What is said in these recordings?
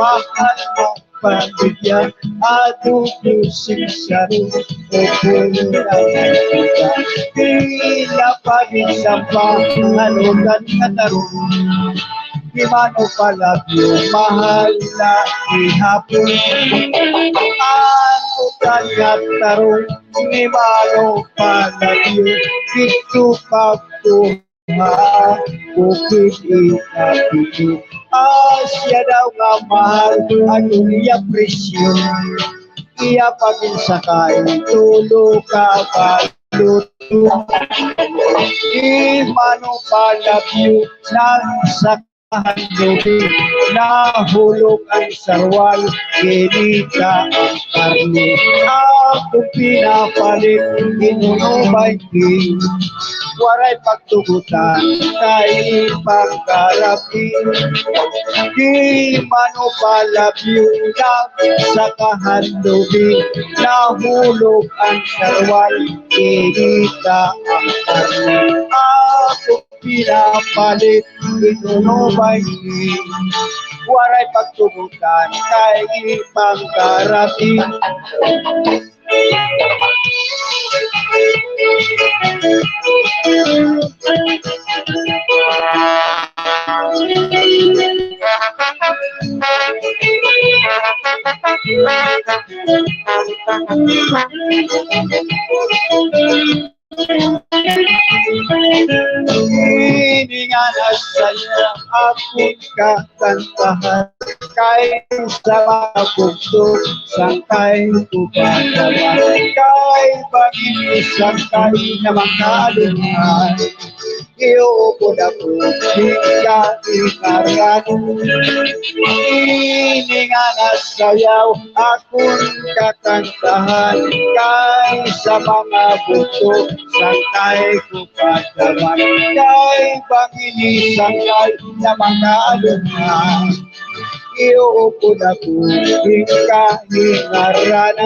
mahal mong pamilya at ubusin sa rin pupunan kita. Tila pa rin sa pahalugan ka na rin. Di mano palagyo, mahal na ihapon. Ano kanyat tarong, di mano palagyo, ito pagtuhan. Bukid inapito Asya daw nga mahal Ano niya presyo Iya paginsakay Tulo ka paluto Imano palabyo Nagsakahan dobi Nahulog ang sarwal Kinita ang karne Ako pinapalit Inunubay din waray pagtugutan kay pagkarapin di mano palabyo lang sa kahandubin nahulog ang sarwal kinita ang karne ako pinapalit inunubay waray pagtugutan kay pagkarapin Hiningan saya akong kakantahan kahit sa mga bukso sangkay ko pagkawan kahit pag-ibig sangkay na mga alungan iuupod ako hingga ikaran hiningan sayaw akong kakantahan kahit sa mga bukso sangkay ko pagkawan kahit pag-ibig sangkay na mga alungan iuupod ako hingga ikaran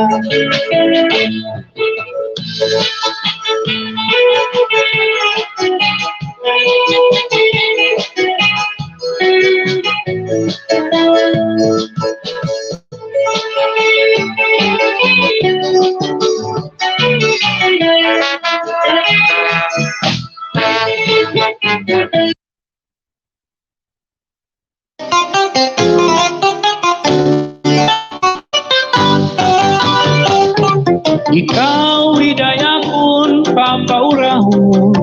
Ikaw hidaya pun pampaurahon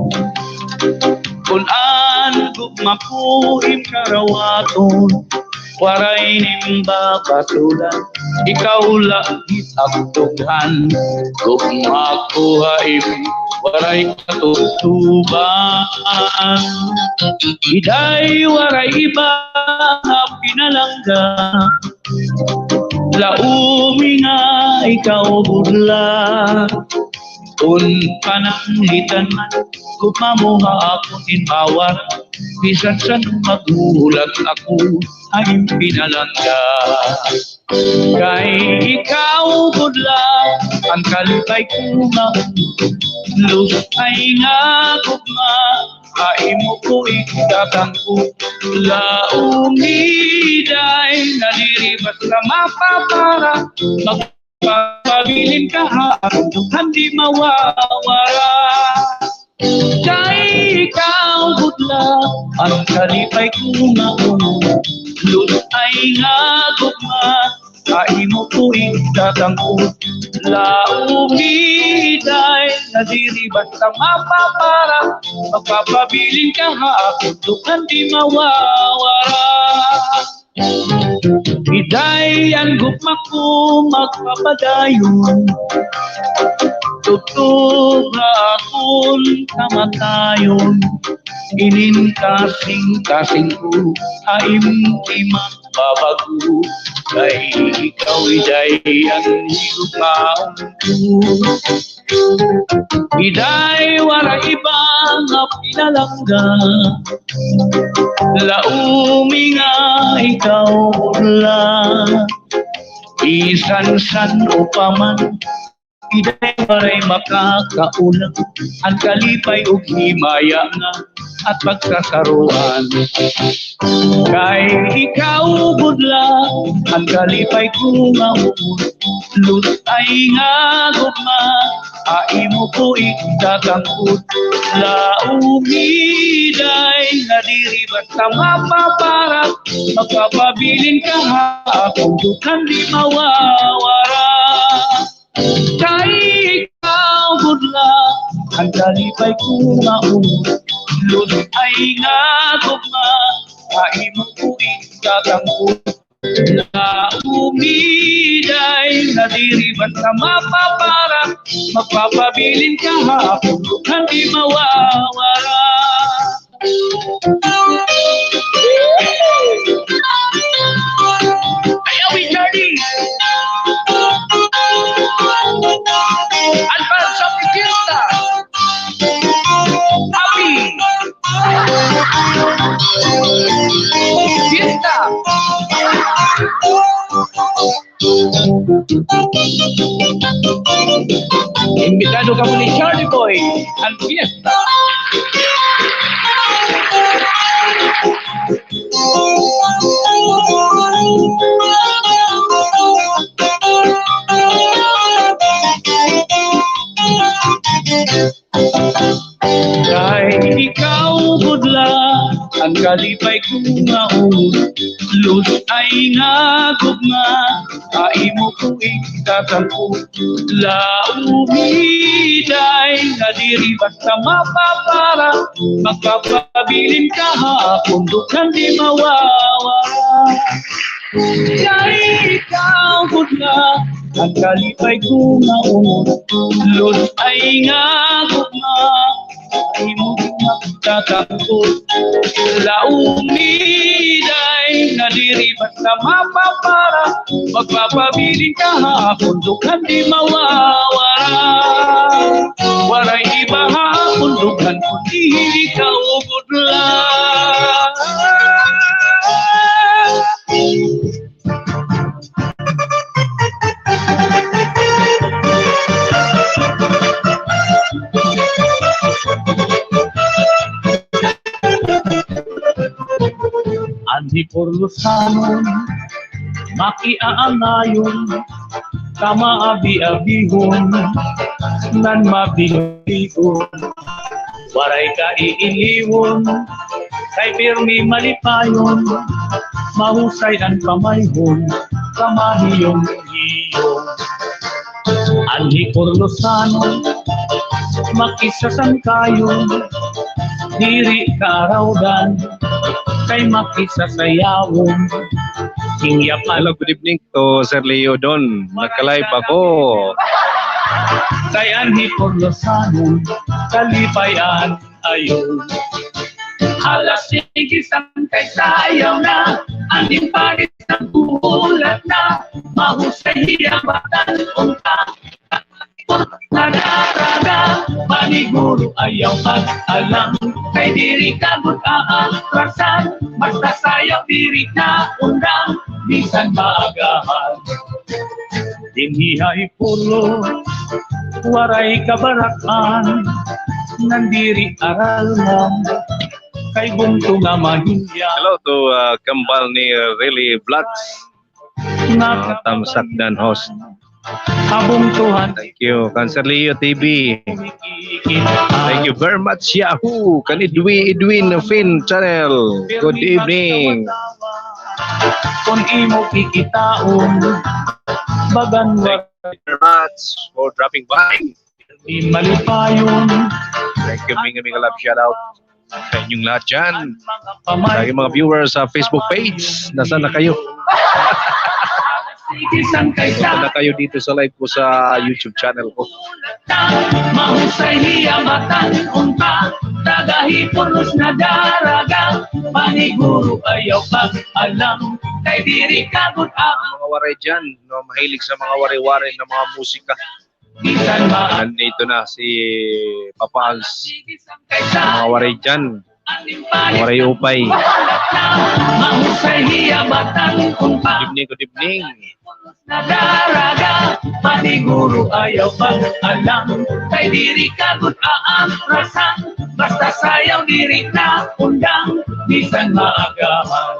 kung angguk mapuhim karawaton waray nimba patulan ikaw langit agtughan kung makuha waray katutuban hiday waray iba nga pinalangga laumi nga ikaw budla kung pananglitan man kung mamuha ako tinbawar bisan sa magulat ako ay pinalangga kay ikaw budla ang kalipay ko nga lus ay nga kugma ay mo ko ikatang ko laumiday naliribas na mapapara magpapabilin ka hindi mawawara kay ikaw budla ang kalipay ko nga lus ay nga kugma ay mo ko ikatang ko laumiday nga diri basta mapapara, magpapabilin ka hapon, dukan di mawawara. Hidayan gugma ko magpapadayon, tutog na akong kamatayon, inin kasing ko, haim di magbabago, kay ikaw iday ang higugmaon ko. Iday wala ibang nga pinalangga, laumi nga ikaw lang. Isan-san o paman, iday wala'y makakaulang, ang kalipay o himaya nga at pagsasaruan. Kay ikaw budla, ang kalipay ko nga ulut ay nga gugma, ai mo po ikakangkot, laumiday nga diri basta mapaparak, magpapabilin ka hapon, dukan di mawawara. Kay ikaw budla, ang kalipay ko nga ulut ay nga gugma, ai mo po ikakangkot, laumiday na diri basta mapaparak, magpapabilin ka hapon, dukan di mawawara. Ayaw Charlie! Advance of the fiesta! Happy! Fiesta! Imbitado ka mo ni Charlie Boy ang fiesta. Kay ikaw budla, ang kalipay ko nga ulut ay nga gugma, ai mo ko ikakangkot, laumiday nga diri basta mapapara, magpapabilin ka hapon, dukan di mawawara. Kay ikaw budla, ang kalipay ko nga ulut ay nga gugma, ay mo magtatangkot, laumiday na diri basta mapapara, magpapabilin ka hapon, dukan di mawawara. Waray iba hapon, dukan kundi ikaw budla. Andi porlusanon, makiaangayon, kamaabi-abihon, nan mabiligon, waray ka iiliwon, kay pirmi malipayon, mahusay ang pamayhon, kamahiyong iyong. Andi porlusanon, makisasangkayon, diri karawdan, kay makisasayawon. Hello, good evening to Sir Leo Don. Nagka-live ako. Kay anhi porlosanon, kalipayan ayon. Halas sigisan kay sayaw na, aning paris ng ulat na, mahusay hiyabatan unta. Nadaraga, maniguro ayaw mag-alam, kay diri ka mag-aatrasan, basta sayaw diri na undang, bisan maagahan. Dinhihay pulo, waray kabarakan, nandiri aral lang, kay bunto nga mahiya. Hello to Kambal ni Really Vlogs. Tamsak dan host. Habong Tuhan. Thank you, Cancer Leo TV. Thank you very much, Yahoo. Kan Edwin Fin Channel. Good evening. Kung imo kikitaon, bagan Thank you very much for dropping by. Di malipayon. Thank you, Minga Love. Shout out sa inyong lahat dyan. Mga pamay. Lagi mga viewers sa Facebook page. Nasaan na kayo? Isang Punta na kayo dito sa live ko sa YouTube channel ko. mahusay hiyamatan unta tagahipunos na daraga paniguro ayaw pag-alam kay diri kagud ang Mga waray dyan, no, mahilig sa mga waray-waray na mga musika. bisan maan Nandito na si Papa Als. isang kaysa Mga waray dyan, aning mga waray upay. mahusay hiyamatan unta Good evening. na daraga paniguro ayaw pag-alam kay diri kagud aatrasan basta sayaw diri na undang bisan maagahan.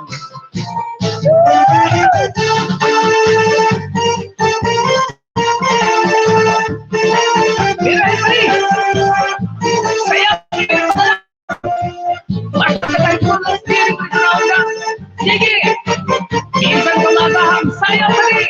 Sayaw diri na basta sayaw diri na undang. Sige! Minsan kumabaham sayaw diri.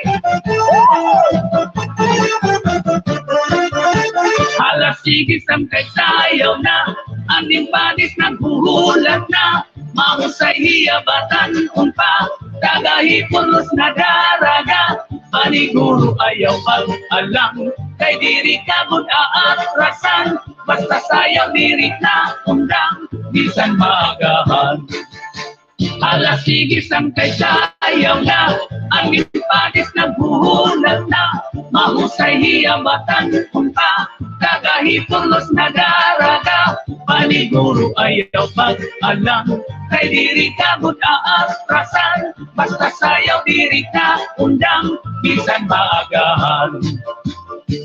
Halas sige samkay sayaw na aning badis naghuhulat na mahusay hiyabatan unpa tagahipulos na daraga paniguro ayaw pag-alam kay diri kagud aatrasan basta sayaw diri na undang bisan maagahan. Alas sige samkay sayaw na aning badis naghuhulat na mahusay hiyabatan unpa tagahipulos na daraga paniguro ayaw pag-alam kay diri kagud aatrasan basta sayaw diri ka undang bisan maagahan.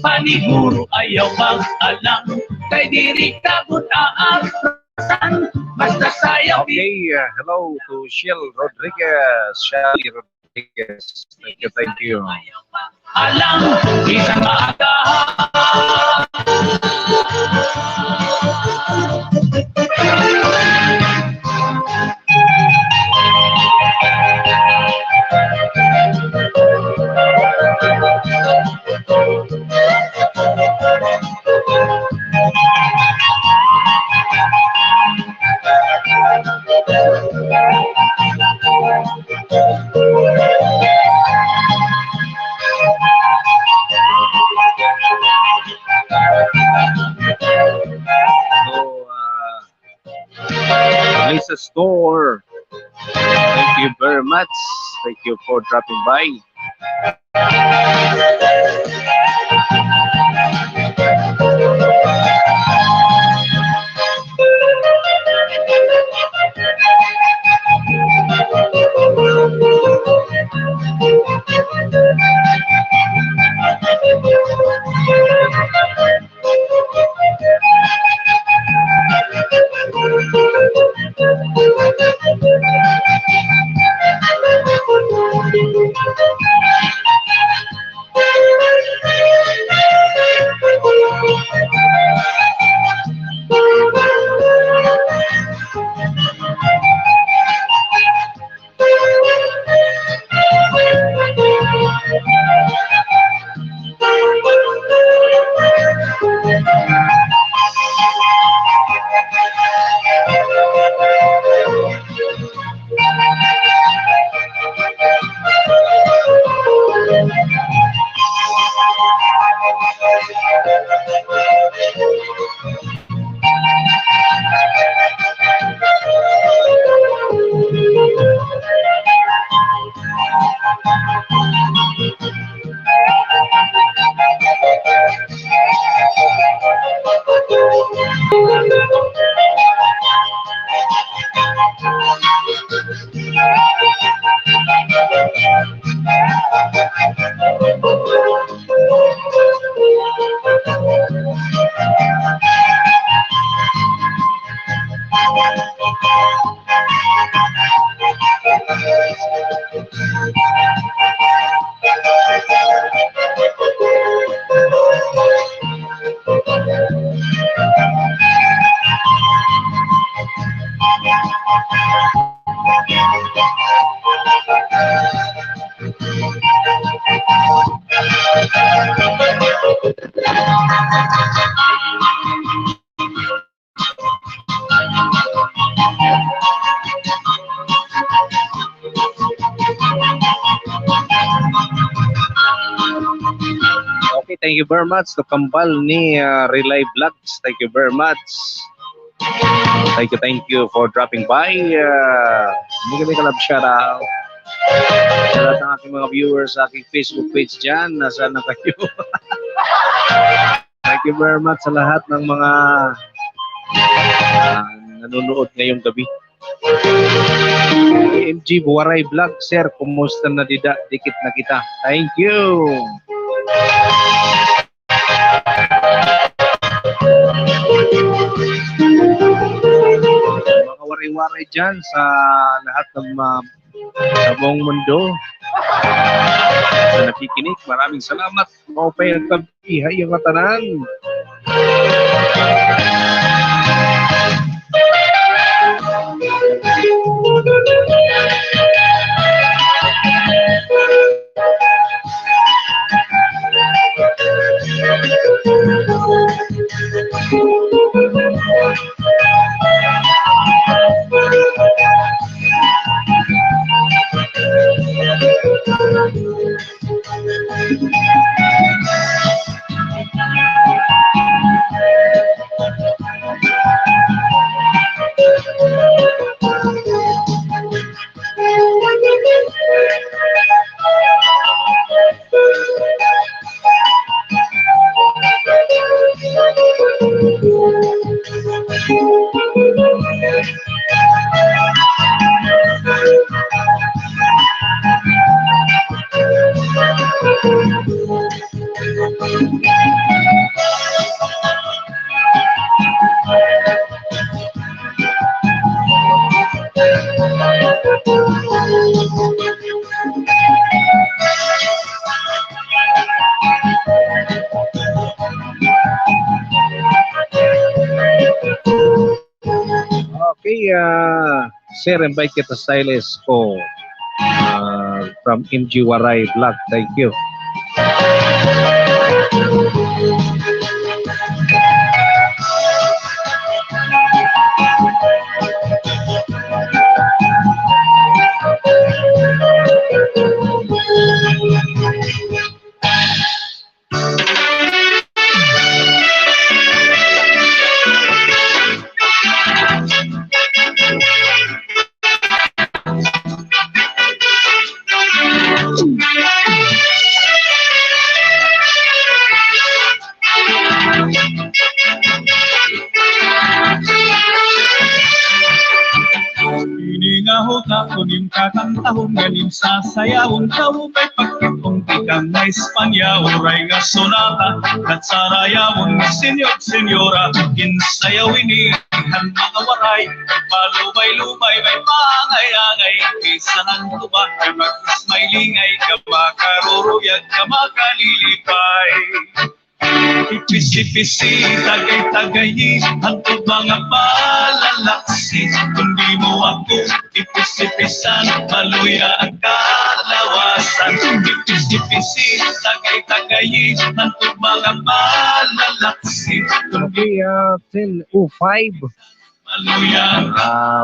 Paniguro ayaw pag-alam kay diri kagud aatrasan basta sayaw diri. Okay, hello to Shell Rodriguez. Shelly Rodriguez. Thank you, thank you. Alam bisan maagahan. So, Lisa Store. Thank you very much. Thank you for dropping by. Thank you very much to Kambal ni Relay Vlogs. Thank you very much. Thank you for dropping by. Hindi ka love shout out. Sa lahat ng aking mga viewers sa aking Facebook page dyan, nasaan na kayo? Thank you very much sa lahat ng mga nanonood ngayong gabi. MG Waray Vlog, sir, kumusta na dikit na kita? Thank you. Mga waray-waray dyan sa lahat ng sa buong mundo sa nakikinig, maraming salamat. Mau pa yung tabihay yung matanan. Okay, sir, invite kita stylist ko from MG Waray Vlog. Thank you. Kunim kakantahon galing sasayawon kau kay pagkitong tikang na Espanya uray nga sonata at sarayawon senyora kinsayawin ni han mga waray malumay-lumay may pangay-angay kisahan tuba kay mag-ismailingay kamakaruruyag kamakalilipay ipisi-pisi, tagay-tagayi, hantod mga malalaksi. Kundi mo ako, ipisi-pisan, maluya ang kalawasan. Ipisi-pisi, tagay-tagayi, hantod mga malalaksi. Okay, 10:05. Maluya ang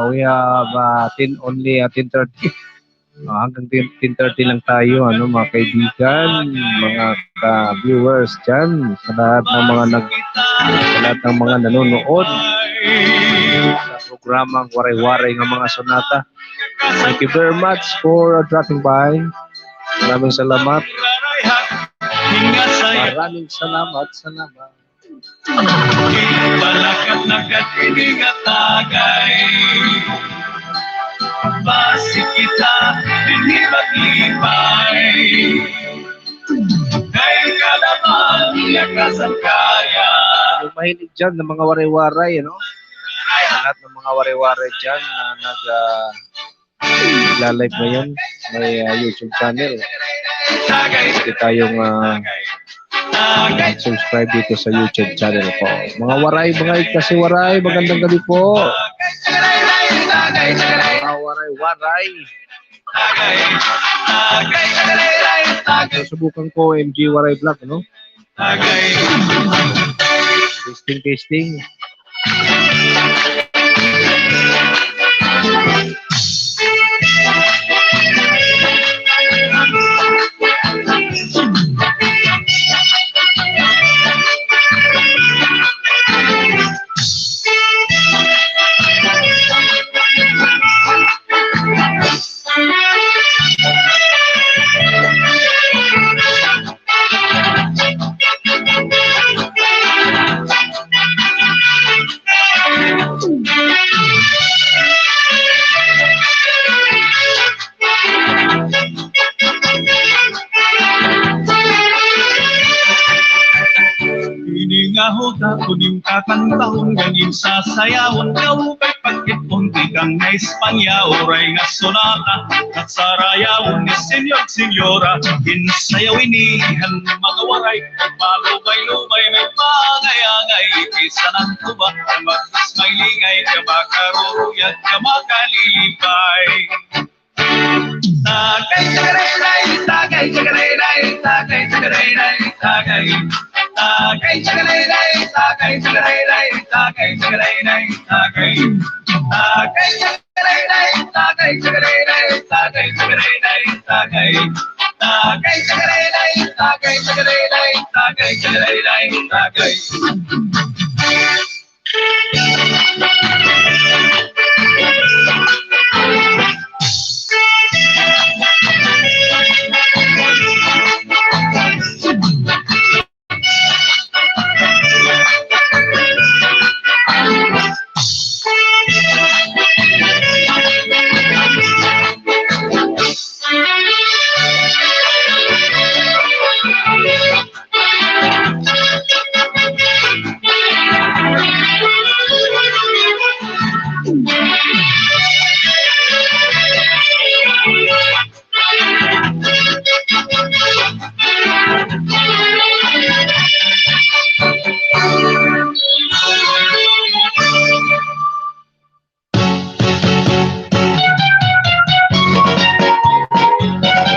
We have 10:30. Hanggang 10:30 lang tayo, mga kaibigan, mga ka-viewers dyan, sa lahat ng mga nanonood sa programang Waray-Waray ng mga sonata. Thank you very much for dropping by. Maraming salamat. Maraming salamat. balakat na katinig at tagay. Basi kita dinibag-libay kay kalaman niya kasangkaya. Yung mahilig dyan ng mga waray-waray, lahat ng mga waray-waray dyan na nag-live ngayon, may YouTube channel. Pwede tayong subscribe dito sa YouTube channel po. Mga waray, kasi waray, magandang gabi po. Mga waray-waray. Susubukan ko MG Waray Vlog, Testing. buta kuning kakantahon ganin sa sayawon kawukay pagkipon kang na Espanya oray nga sonata at sarayawon ni senyor senyora insayawin nihan mga waray palubay-lubay may pangay-angay isa ng tuba magkas may lingay ka makaruruyat ka makalilipay. Tagay, tagay, tagay, tagay, tagay, tagay, tagay, tagay, tagay, tagay, tagay, tagay, tagay, tagay, tagay, tagay,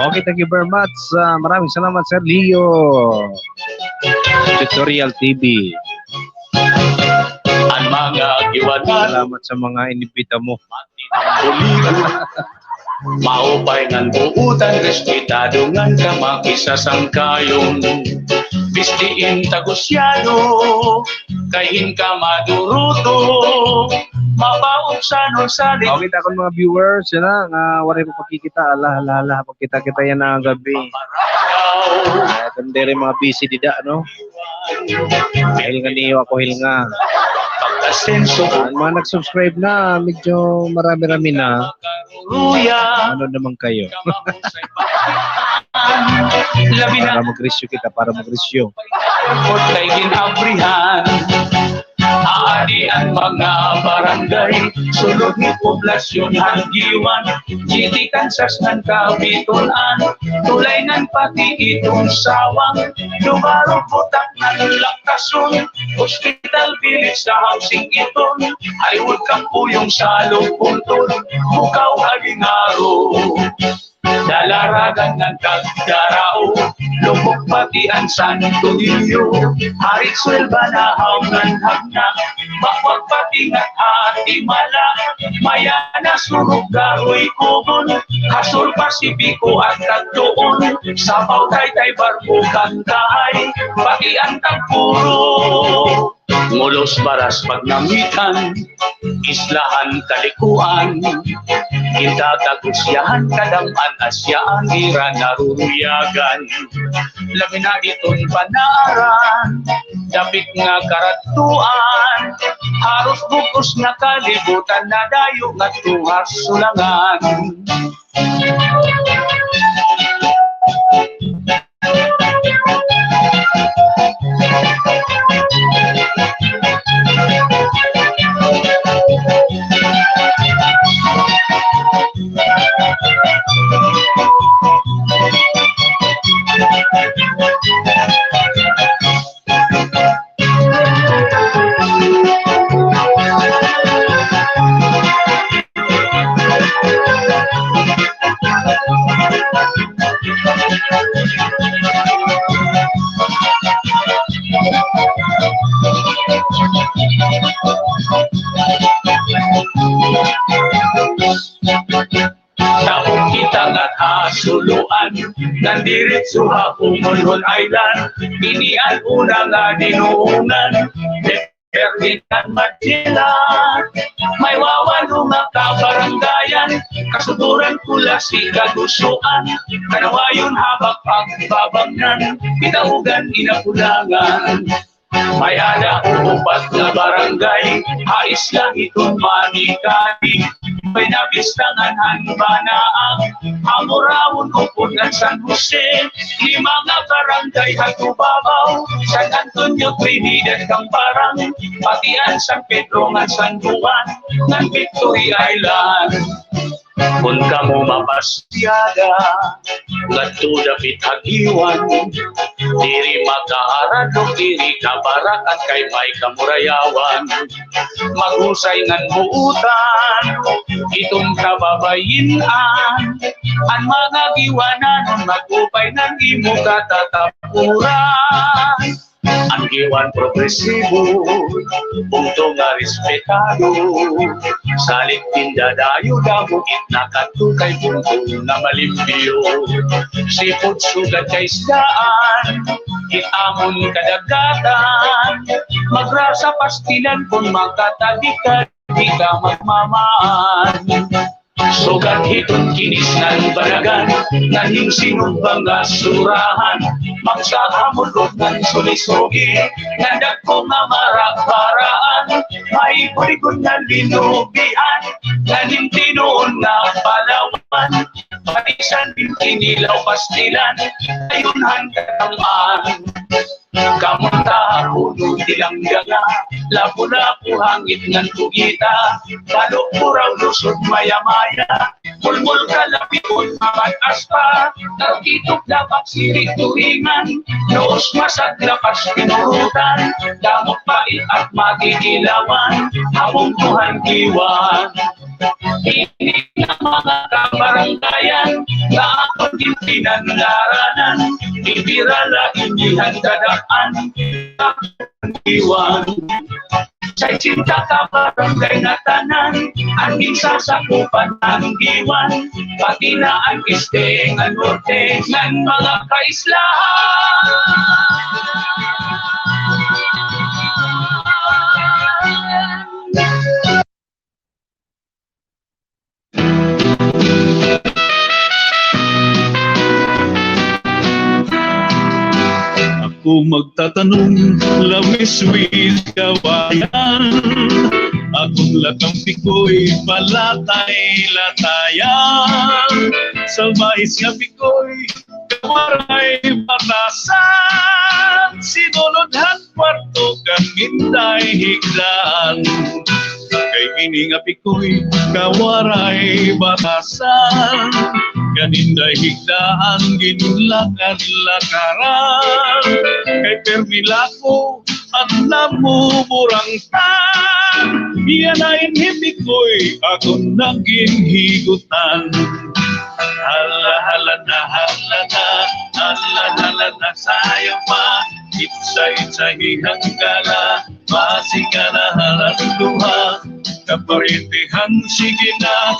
Okay, thank you very much. Maraming salamat, Sir Leo. Tutorial TV. ang mga giwanan Salamat sa mga inibita mo. maupay ngan buutan respetado ngan kamakisa sangkayon bistiin tagusyado kahin ka maduruto mabaog sa nulsalit. Okay, takon mga viewers, yan na, nga waray ko pagkikita, ala, pagkita-kita yan na gabi. Kundi rin mga busy dida, no? Dahil nga niyo ako, hil nga. Pagkasenso Mga nag-subscribe na, medyo marami-rami na. ruya Ano naman kayo? labi na Para mag-resyo kita, para mag-resyo. Pagkot kay ginabrihan aadi ang mga barangay sulod ni poblasyon hanggiwan City Kansas ng Kabitulan tulay ng pati itong sawang lugarong putak ng laktason hospital village sa housing iton ay huwag kang puyong sa lupuntol mukaw aginaro dalaragan ng kagdarao lubog pati ang Santo Niño harit swelba na haunan hagna bakwag pati nga hati mala mayana surug garoy kugon hasol Pasipiko at tagdoon sabaw tay barko kantahay pati ang tagpuro ngulos baras pagnamitan islahan kalikuan kita tagusyahan kadaman asyaan ira naruruyagan labi na iton panaran dapit nga karatuan haros bukos na kalibutan na dayo nga tuhas sulangan. Taong kita nga hasuluan nandiritso ha Umulhol Island inian una nga dinuunan Ferdinand Magdila may wawalo nga kabarangayan kasuduran kula si kagusuan kanawayon habak pagbabangnan kitaugan inapulangan may ada upat na barangay hais lang itong manikali Tambay na bistangan hanbana ang Hamurawon upod at San Jose. Di mga barangay Hatubabaw, San Antonio, Trinidad, Camparang, Patian, San Pedro, at San Juan, ng Victory Island. Kung kamo mapasyada, ngadto dapit hagiwan, diri makaharado, diri kabarakan kay may kamurayawan. Maghusay ngan buutan, itong kababayinan, ang mga giwanan, magupay ng imo katatapuran. Ang iwan progresibo, punto nga respetado, salit tindadayo damukit na katukay punto na malimpyo. Sipot sugat kay isdaan, itamon kadagatan, magrasa pastilan kung makatagikan, di ka magmamaan. Sugat hitong kinis ng baragan, nahing sinumbang asurahan, magsahamulog ng sulisugi, nadag ko nga marakparaan, may burikon na linubian, nahing tinuon na palawan, panisan din kinilaw pastilan, ayun hanggang kamunta puno tilang gaga, lapu-lapu hangit ng tugita, kalukuraw lusod maya-maya, mulmul kalapikon mabatas pa, narkitok dapat sirik turingan, noos masaglapas pinurutan, damot pait at magigilawan, habong tuhan kiwan. Ini na mga kabaranggayan, na akong pinanlaranan, ibirala inihan dadaan, iwan. Sa cinta kabarangay na tanan, ang sasakupan ng iwan, pati na ang este ng norte ng mga kaislahan. Ako magtatanong, lamiswis kawayan, akong lakampi ko'y palatay-latayan, sa mais nga piko'y kawaray batasan, sinulodhan kwarto kang minday higdaan. Kay ining apikoy kawaray batasan, kaninday higdaan ginlakad-lakaran. Kay permilako at namuburangtan, yan ay hibikoy ako naging higutan. Hala-hala na sayo pa, itsa-itsahi hanggala, masigana halanduha, kaparitihan sige na,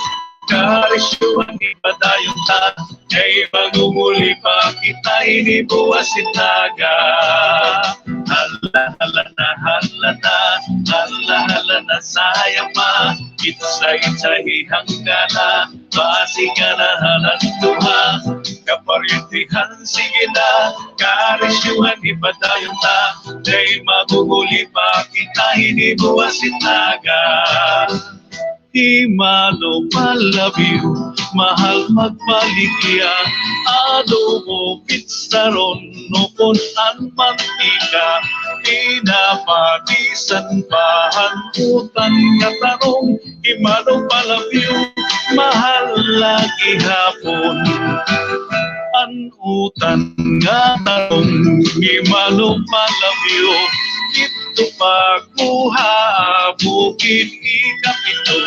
karisyuhan ipadayon ta, kay magumuli pa kita inibuwasin naga. Hala-hala na sayang pa, itsa-itsahi hanggala, masigana halanduha, kaparitihan sige na, karisyuhan ipadayon ta, kay magumuli pa kita inibuwasin naga. Di malo palabiw, mahal magpaligya, adobo pitsaron, nukon ang mantika, pinapatisan pahan utan nga tanong, imalo palabiw, mahal lagi hapon. An utan nga tanong, imalo palabiw, ito pagkuha, bukid ikapito,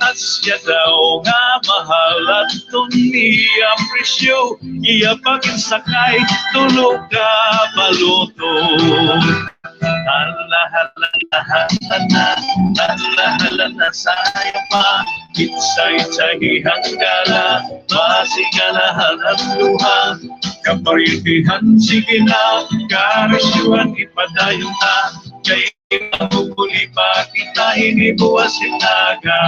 asya daw nga mahal at niya presyo, iya paginsakay, tulog ka baluto. Hala-hala na sayo pa, itsa-itsahi hanggala, masigala halanduha, kaparitihan sige na, karisyuhan ipadayon ta, kay maguguli pa kita inibuwasin naga.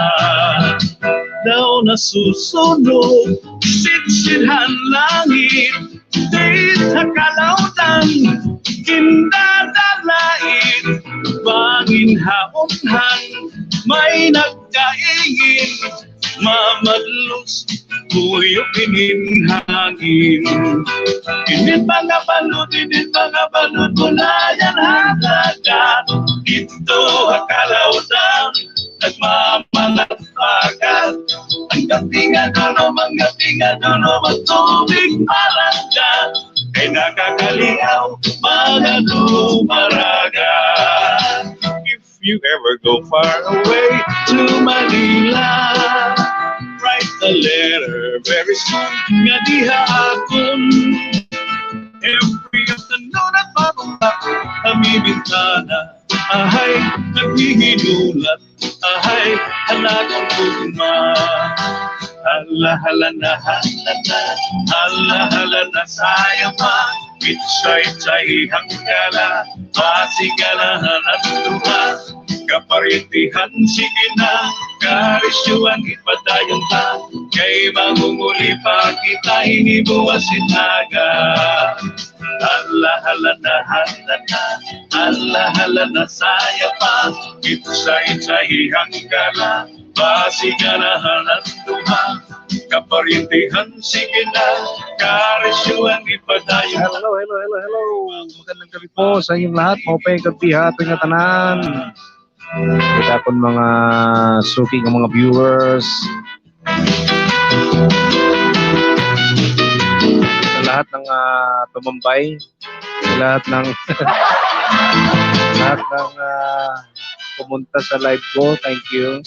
Daw nasusunog, sitsidhan langit, di takalautan, kindadalain, bangin haunhan, may nagkaingin, mamadlos, tuyo pininhangin. Init mga balot mula yan halaga. Ito akalaudan, nagmamalapagan. Ang gatingan doon, magtubig malaga. Ay nakakaligaw, mga lumaraga. If you ever go far away to Manila, write a letter very soon nga diha akon. Every afternoon at pababa kami bintana, ahay naghihinulat, ahay halagang tugma. Hala na saya pa, itsay hangkala, pasigalahan at tumas. Kaparitihan sige na, karisyuan ipadayon ta, kay mangunguli pa kita hinibuwas sinaga. Hala na saya pa, itsay hangkala, pasigalahan at tumas. Kaparintihan sige na, karisyuan ipadayon. Hello. Magandang gabi po sa inyong lahat. Maupay gabi ha, ating tanan. Kita akong mga suking ng mga viewers. Sa lahat ng tumambay, sa lahat ng pumunta sa live ko. Thank you.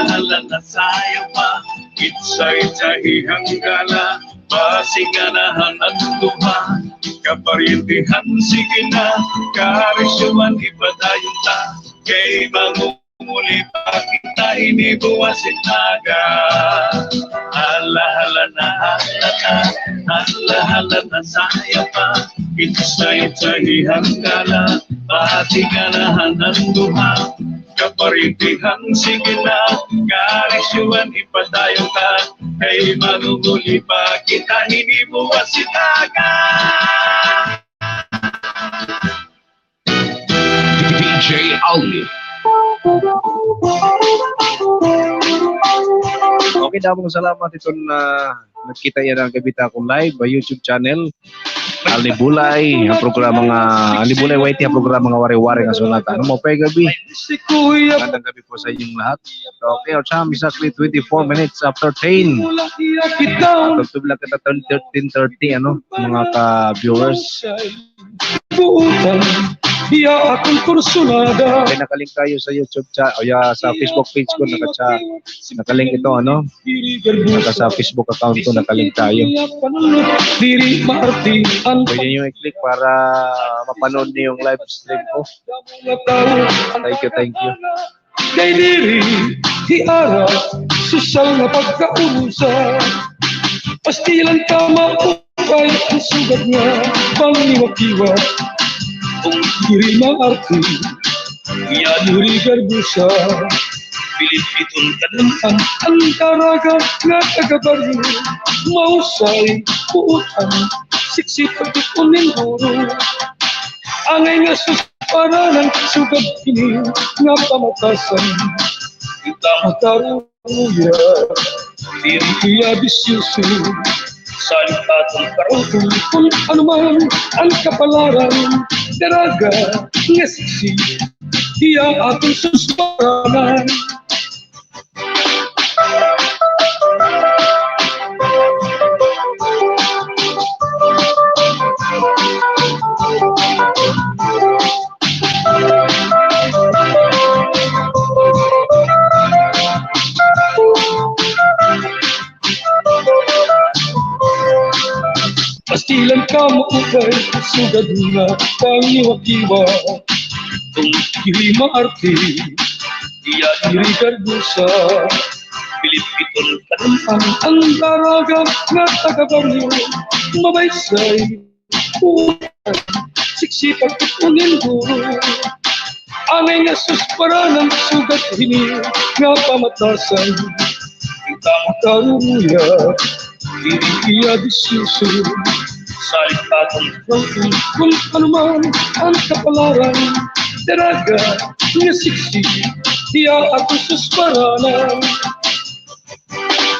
Hala na sayo pa, itsay hanggala, pasiganahan at luha. Kaparintihan sige na, karisyuan ipadayon ta, kay mangunguli pa kita hinibuwasin naga. Hala na sayo pa, itsay hanggala, pasiganahan at luha. Kaparintihan sige na, karisyuan ipadayon ka, kay manunguli pa kita hinibuwas sinaga. DJ Aldi. Okay, damong salamat itong nagkita yan ang kabita akong live by YouTube channel. Aldi Bulay, ang programa nga Aldi Bulay Whitey, ang programa nga wari-wari nga sunata. Ano mo pa gabi? Magandang gabi po sa inyong lahat. Okay, our time is exactly 24 minutes after 10. Tugtog lang kita 13:30 ano, mga ka-viewers. Okay, nakalink tayo sa YouTube o sa Facebook page ko, nakalink ito ano, sa Facebook account ko nakalink tayo. Pwede nyo i-click para mapanood niyo yung live stream ko. Thank you. Kay diri hiara susal na pagkausap, pastilan ka maupay ang sugat nga pangiwak-iwak. Kung diri maarti iyanuri garbusa, Pilipitun kadampan ang karaga nga tagabaryo, mausay puutan siksi pagkikunin guru. Angay nga susuparanan sugad kini nga pamatasan, kita mataruya diri iya bisyusu. Salitatong karutong kung anuman ang kapalaran, daraga nga siksi iya atong susuparanan. Pastilan ka maupay, sugad nga pangiwak-iwa. Kung diri maarti, iya diri garbusa, Pilipitol ka Ang daraga nga taga-baryo, mabaysay, puwan, siksipag itunin duro. Angay nga suspara ng sugat hini, nga pamatasan, kita makaruruya, iya disuso. Salitatong Kung ano man ang kapalaran, daraga nga siksi, diya ako susparanan.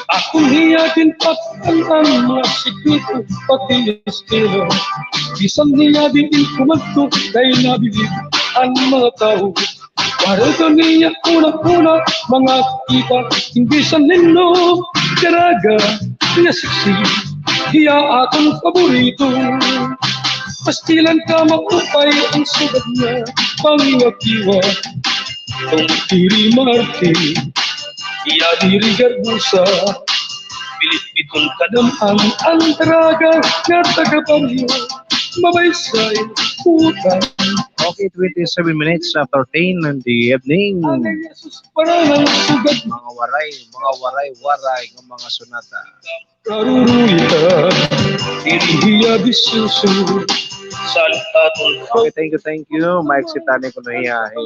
Ako niya din patang ang mga sikreto, pati estilo. Bisan niya din kumagto, kay nabilib ang mga tao. Para niya una-una, mga kita, hindi sa nino, daraga nga siksi, hiya akong paborito. Pastilan ka makupay ang sugat niya, pangingakiwa. Kung tiri marte, iya diri garbusa, Pilipitol ka ang daraga nga taga-baryo, mabaysay, putan. Okay, 27 minutes after 10 in the evening. Ang Jesus para ng sugat, Mga waray ng mga sunata. karuruya, hiya disuso. Salitatong Okay, thank you. Mike Sitani ko na hiyahe.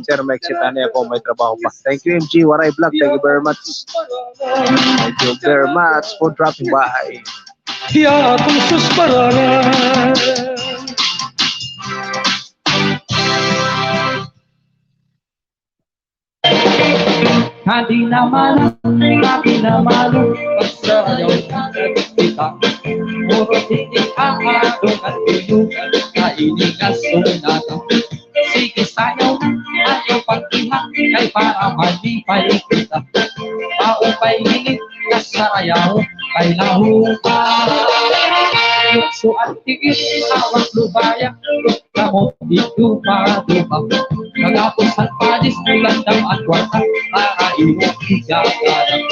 Sir Mike Sitani ako, may trabaho pa. Thank you, MG Waray Vlog. Thank you very much. Thank you very much for dropping by. Hiya akong susparanan. Hindi naman pagsayaw kita. Puro titik ang adong at tuyugan, kainin ka sunata. Sige sayaw na ayaw pag-ihang, kay para malipay kita. Maupay hingit ka sa ayaw, kay lahuka. Lukso at tiis, awang lubaya, kamot dito pa-dupa. Nagapos ang padis, ulandang at warta, para iwag higagaran.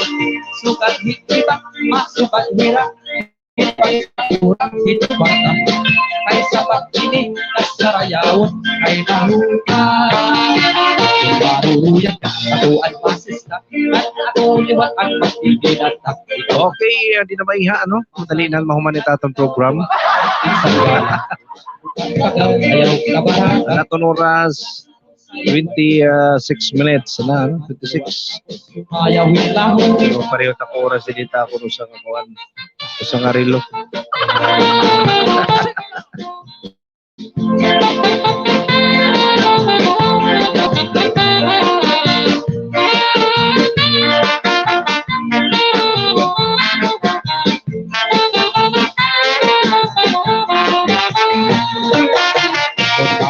Sugat hitibak, masugat hirap, hitpag-urang hitbata. Kay sa pag-ini, kasarayawan, kay nahuka. Maruruyag ka, katuan masista, at ako liwat ang pag-ibinatak. Okay, di na maiha, ano? Madali na mahumanita itong program. Pagaw, ayaw kabarata. Naton oras, 26 minutes na, ano? 26. Ayaw hilaho. Pero pareho ta ko oras din ako sa kakuan. Sa ngarilo.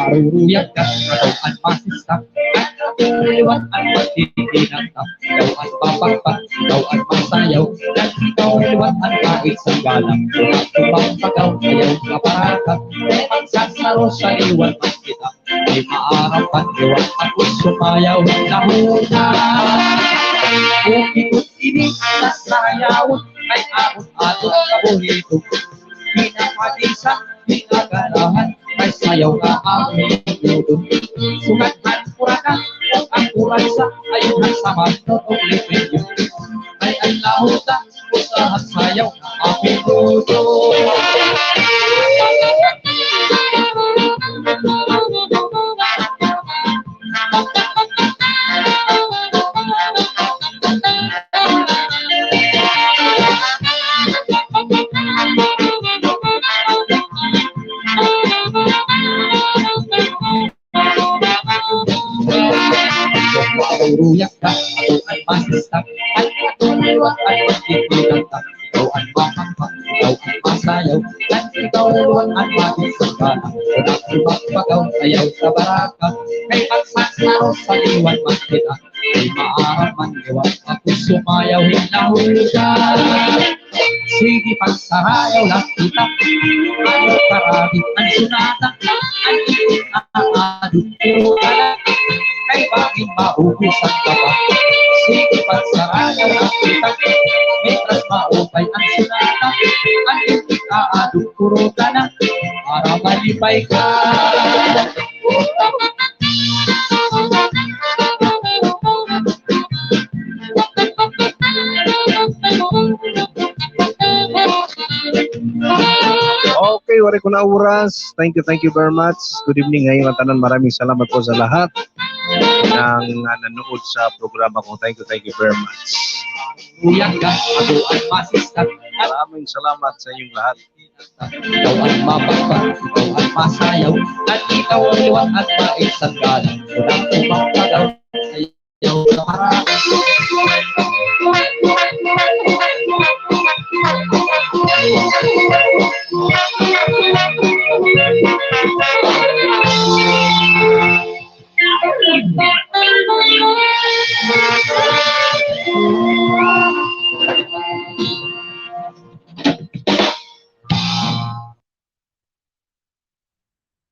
Maruruyag ka, katuan masista, at ako liwat ang pag-ibinatak. Ikaw ang papakpak, ikaw ang masayaw, at ikaw liwat ang kahit sa galang. Tubang pagaw, ayaw kabarata, ay magsasaro sa iwan mas kita. Ay maarapan, iwan ako sumayaw, nahuna. Kung ikot ini, nasayaw, ay abot-atot kabuhito. Pinapagisa, pinagalahan, ay sayaw na ang minuto. Sugatan purakan, ang puransa, ay nasaman no ulitin yun. Ay ang lahuta, usahan sayaw na ang minuto. Ruyak ka, ako ay masista, ay katuliwat ay magkikilata. Ikaw ang makampak, ikaw ang masayaw, at ikaw liwat ang magisagana. Unang ibang ayaw sa baraka, kay pagsasaro sa liwan mas kita. Ay maaraman iwan ako sumayaw, hinahulugan. Sige pagsarayaw lang kita, ayaw karabit ang sunata, ay ikot ang adong puro kay bakit maubusan ka ba? Sige pagsarayaw lang kita, mitras maupay ang sunata, ang ikot aadong puro ka na, para malipay ka. wari ko na oras. Thank you very much. Good evening ngayong tanan. Maraming salamat po sa lahat ng nanood sa programa ko. Thank you very much. Uyak ka, ako ang masistan. Maraming salamat sa inyong lahat. Ikaw ang mapagpa, ikaw ang masayaw. At ikaw ang liwat at maisang galang. Walang upang